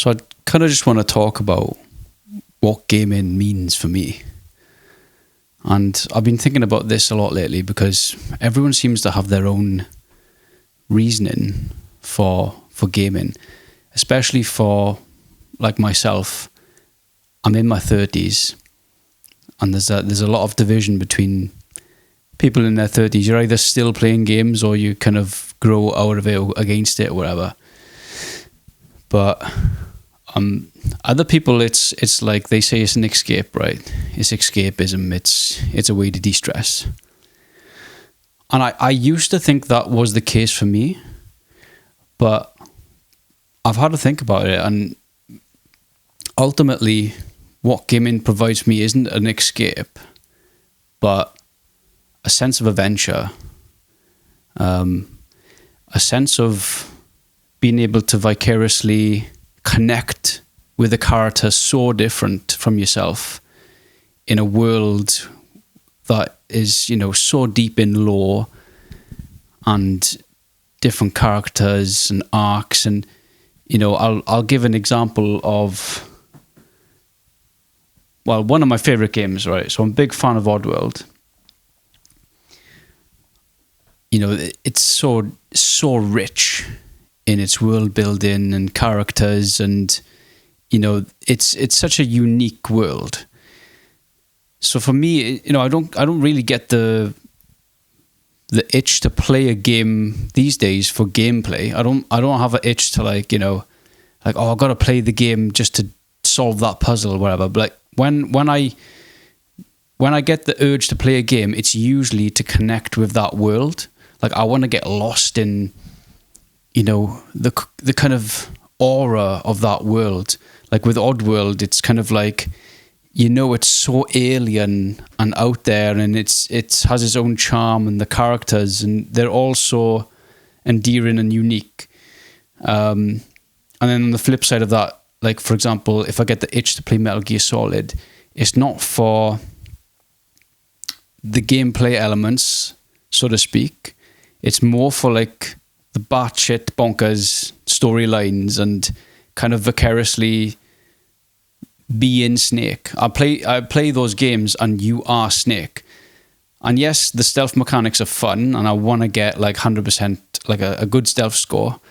So I kind of just want to talk about what gaming means for me. And I've been thinking about this a lot lately because everyone seems to have their own reasoning for gaming, especially for like myself. I'm in my 30s, and there's a lot of division between people in their 30s. You're either still playing games or you kind of grow out of it or against it or whatever. But other people, it's like they say it's an escape, right? It's escapism. It's a way to de-stress. And I used to think that was the case for me, but I've had to think about it, and ultimately what gaming provides me isn't an escape, but a sense of adventure, a sense of being able to vicariously connect with a character so different from yourself in a world that is, so deep in lore and different characters and arcs. And I'll give an example of, well, one of my favorite games, right? So I'm a big fan of Oddworld. It's so rich in its world building and characters, and it's such a unique world. So for me, I don't really get the itch to play a game these days for gameplay. I don't have an itch to like I've got to play the game just to solve that puzzle or whatever. But like when I get the urge to play a game, it's usually to connect with that world. Like I want to get lost in the kind of aura of that world. Like with Oddworld, it's kind of like it's so alien and out there, and it has its own charm, and the characters, and they're all so endearing and unique. And then on the flip side of that, like for example, if I get the itch to play Metal Gear Solid, it's not for the gameplay elements, so to speak. It's more for like the batshit bonkers storylines and kind of vicariously be in Snake. I play those games and you are Snake. And yes, the stealth mechanics are fun, and I want to get like 100%, like a good stealth score,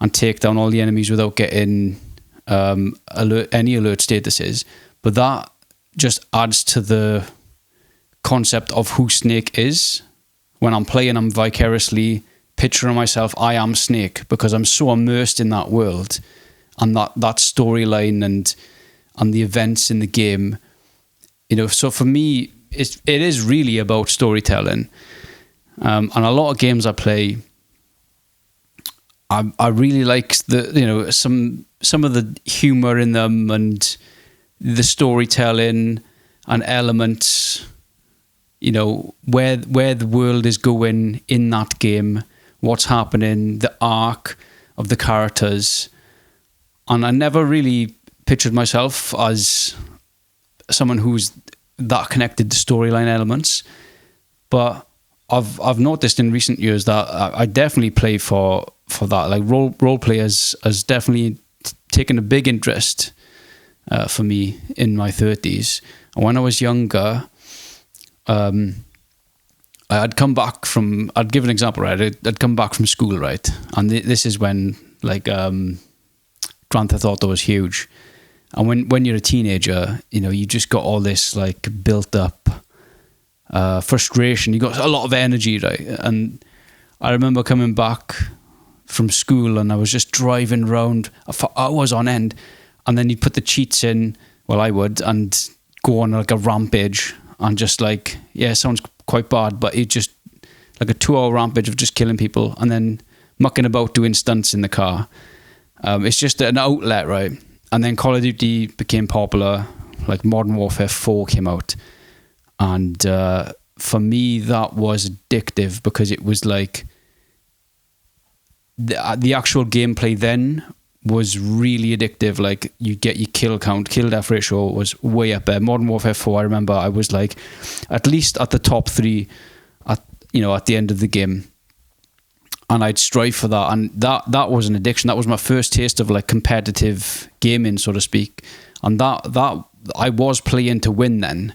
and take down all the enemies without getting any alert statuses. But that just adds to the concept of who Snake is. When I'm playing, I'm vicariously picturing myself, I am Snake, because I'm so immersed in that world and that storyline and the events in the game. So for me, it is really about storytelling. And a lot of games I play, I really like some of the humor in them and the storytelling and elements, where the world is going in that game, what's happening, the arc of the characters. And I never really pictured myself as someone who's that connected to storyline elements, but I've noticed in recent years that I definitely play for that. Like role players has definitely taken a big interest for me in my 30s. And when I was younger, I'd come back from, I'd give an example, right? I'd come back from school, right? And this is when like Grand Theft Auto was huge. And when you're a teenager, you just got all this like built up frustration. You got a lot of energy, right? And I remember coming back from school and I was just driving around for hours on end. And then you'd put the cheats in, well, I would, and go on like a rampage and just like, yeah, it sounds quite bad, but it just like a 2-hour rampage of just killing people and then mucking about doing stunts in the car. It's just an outlet, right? And then Call of Duty became popular, like Modern Warfare 4 came out. And for me, that was addictive because it was like the actual gameplay then was really addictive. Like you get your kill count, kill death ratio was way up there. Modern Warfare 4, I remember I was like at least at the top 3 at the end of the game. and I'd strive for that. And that was an addiction. That was my first taste of like competitive gaming, so to speak. And that I was playing to win then,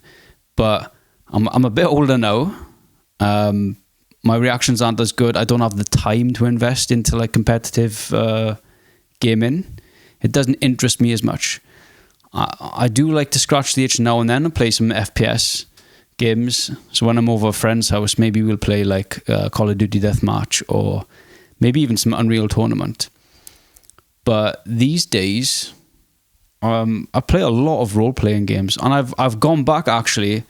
but I'm a bit older now. My reactions aren't as good. I don't have the time to invest into like competitive gaming. It doesn't interest me as much. I do like to scratch the itch now and then and play some FPS games. So when I'm over a friend's house, maybe we'll play like Call of Duty Deathmatch, or maybe even some Unreal Tournament. But these days, I play a lot of role-playing games, and I've gone back actually,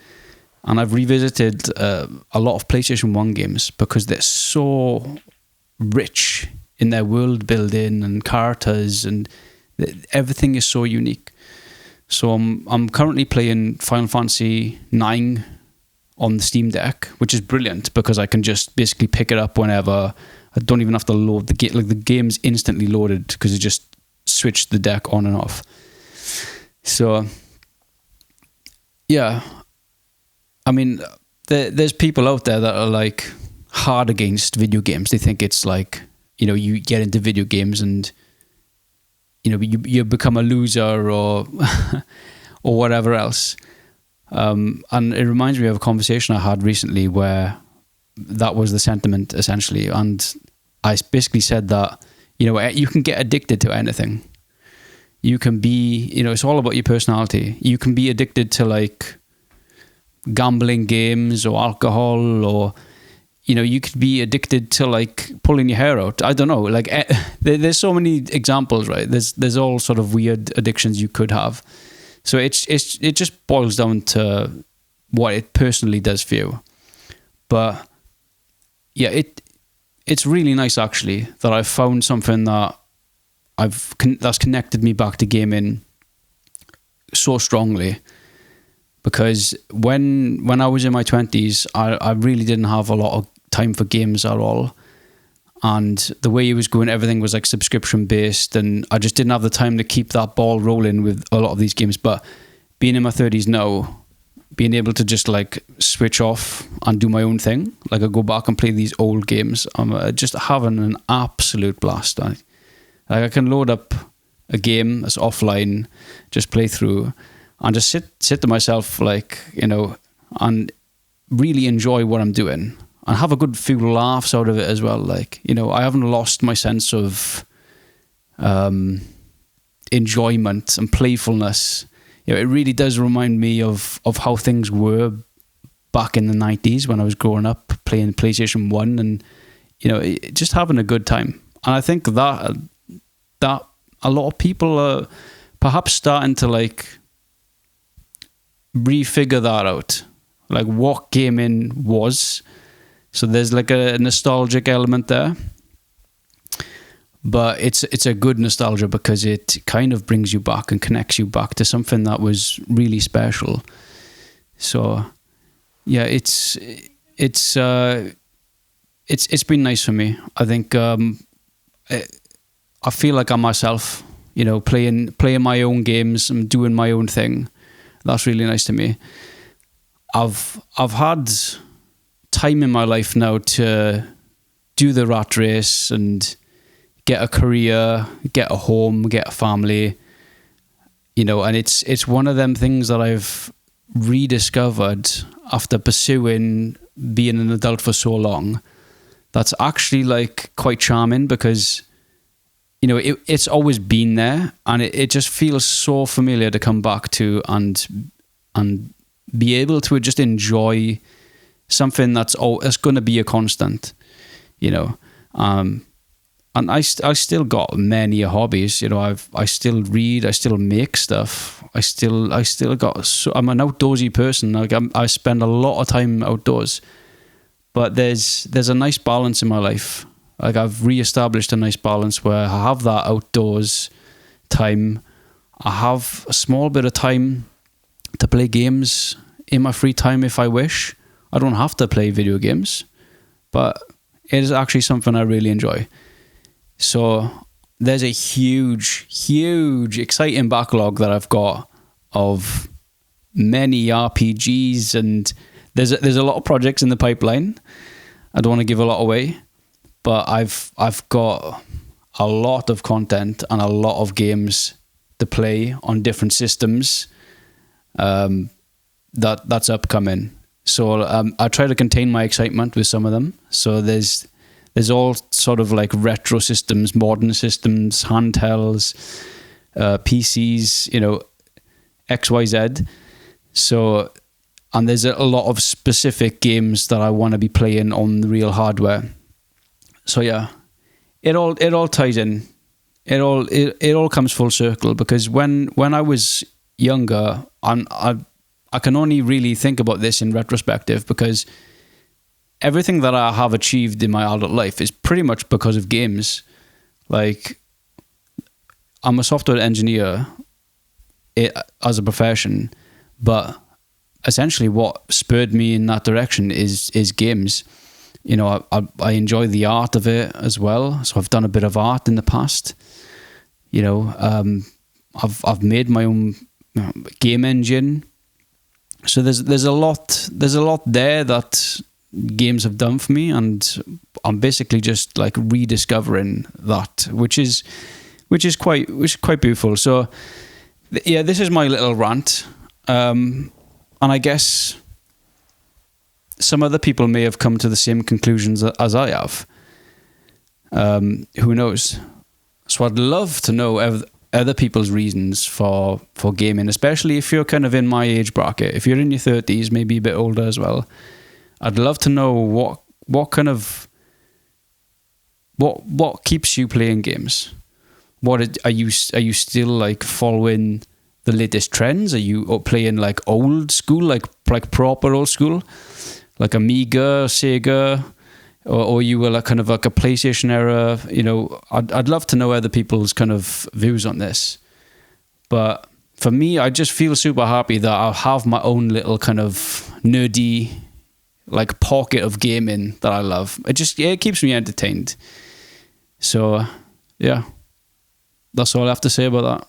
and I've revisited a lot of PlayStation 1 games because they're so rich in their world building and characters, and everything is so unique. So I'm currently playing Final Fantasy 9 on the Steam Deck, which is brilliant because I can just basically pick it up whenever. I don't even have to load the game. Like, the game's instantly loaded because it just switched the deck on and off. So, yeah. I mean, there's people out there that are like hard against video games. They think it's like, you know, you get into video games and, you know, you become a loser or or whatever else. And it reminds me of a conversation I had recently where that was the sentiment essentially. And I basically said that, you know, you can get addicted to anything. You can be, you know, it's all about your personality. You can be addicted to like gambling games or alcohol, or, you know, you could be addicted to like pulling your hair out. I don't know. Like, there's so many examples, right? There's all sort of weird addictions you could have. So it just boils down to what it personally does for you. But yeah, it's really nice actually that I've found something that that's connected me back to gaming so strongly. Because when I was in my 20s, I really didn't have a lot of time for games at all. And the way it was going, everything was like subscription based, and I just didn't have the time to keep that ball rolling with a lot of these games. But being in my 30s now, being able to just like switch off and do my own thing, like I go back and play these old games, I'm just having an absolute blast. Like I can load up a game that's offline, just play through, and just sit to myself, like, you know, and really enjoy what I'm doing and have a good few laughs out of it as well. Like, you know, I haven't lost my sense of enjoyment and playfulness. You know, it really does remind me of how things were back in the 90s when I was growing up playing PlayStation 1 and, you know, just having a good time. And I think that a lot of people are perhaps starting to like refigure that out, like what gaming was. So there's like a nostalgic element there, but it's a good nostalgia because it kind of brings you back and connects you back to something that was really special. So yeah, it's been nice for me. I think I feel like I'm myself, you know, playing my own games and doing my own thing. That's really nice to me. I've had time in my life now to do the rat race and get a career, get a home, get a family, you know, and it's one of them things that I've rediscovered after pursuing being an adult for so long. That's actually like quite charming because, you know, it's always been there, and it just feels so familiar to come back to and be able to just enjoy something that's going to be a constant, you know. And I still got many hobbies, you know. I still read, I still make stuff, I still got. I'm an outdoorsy person. Like I spend a lot of time outdoors, but there's a nice balance in my life. Like I've re-established a nice balance where I have that outdoors time. I have a small bit of time to play games in my free time if I wish. I don't have to play video games, but it is actually something I really enjoy. So there's a huge, exciting backlog that I've got of many RPGs, and there's a lot of projects in the pipeline. I don't want to give a lot away, but I've got a lot of content and a lot of games to play on different systems that's upcoming. So I try to contain my excitement with some of them. So there's all sort of like retro systems, modern systems, handhelds, PCs, XYZ. So, and there's a lot of specific games that I want to be playing on the real hardware. So yeah, it all ties in. It all comes full circle, because when I was younger, I can only really think about this in retrospective, because everything that I have achieved in my adult life is pretty much because of games. Like, I'm a software engineer as a profession, but essentially what spurred me in that direction is games. I enjoy the art of it as well. So I've done a bit of art in the past. I've made my own game engine. So there's a lot there that games have done for me, and I'm basically just like rediscovering that, which is quite beautiful. So yeah, this is my little rant, and I guess some other people may have come to the same conclusions as I have. Who knows? So I'd love to know other people's reasons for gaming, especially if you're kind of in my age bracket. If you're in your 30s, maybe a bit older as well, I'd love to know what keeps you playing games. Are you still like following the latest trends? Are you playing like old school, like proper old school, like Amiga, Sega, or you were like kind of like a PlayStation era? I'd love to know other people's kind of views on this. But for me, I just feel super happy that I have my own little kind of nerdy like pocket of gaming that I love. It keeps me entertained. So yeah, that's all I have to say about that.